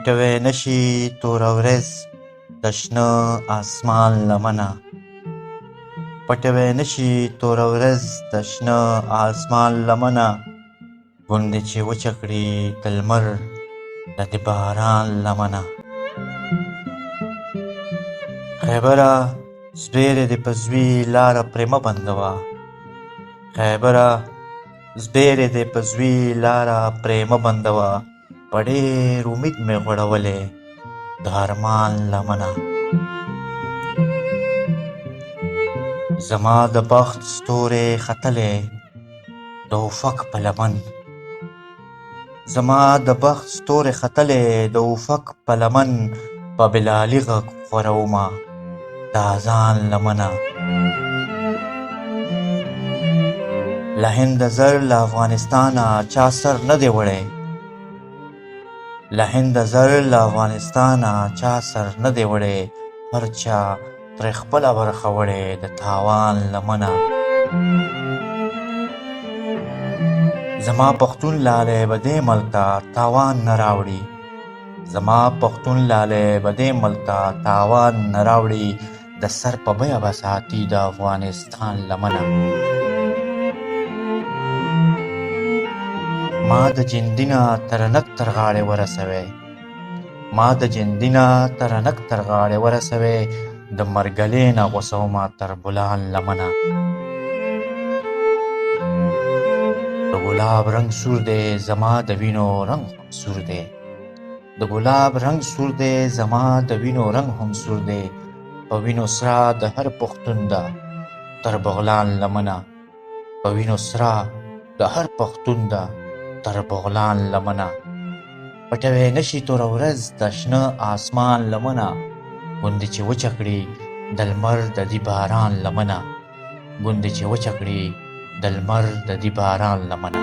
پټوی نشي توره ورځ د شنه اسمان لمنه. پټوی نشي توره ورځ د شنه اسمان لمنه. غوندې چې وچه کړي د لمر د دې باران لمنه. خیبره زبیرې دې په زوی لاره پرې مه بندوه. خیبره زبیرې دې په زوی لاره پرې مه بندوه. په ډېر امید مې غوړولې د ارمان لمنه. زما د بخت ستوری ختلی د افق په لمن. زما د بخت ستوری ختلی د افق په لمن. په بلالي غږ خورومه د اذان لمنه. له هنده زر له افغانستانه چا سر نه دی وړی. له هنده زر له افغانستانه چا سر نه دی وړی. هر چا ترې خپله برخه وړې د تاوان لمنه. زما پښتون لالی به دې ملک ته تاوان نه راوړي. زما پښتون لالی به دې ملک ته تاوان نه راوړي. د سر په بیه به ساتي د افغانستان لمنه. ما د جندینه ترنک تر غاړې ورسوی. ما د جندینه ترنک تر غاړې ورسوی. د مرګلې نه غوڅومه تر بولان لمنه. د ګلاب رنګ سور دی زما د وینو رنګ هم سور دی. د ګلاب رنګ سور دی زما د وینو رنګ هم سور دی. په وینو سره د هر پښتون ده تر بغلان لمنه. په وینو سره د هر پښتون ده تر بغلان لمنه. پټوی نشي توره ورځ د شنه اسمان لمنه. غوندې چې وچه کړي د لمر د دې باران لمنه. غوندې چې وچه کړي د لمر د دې باران لمنه.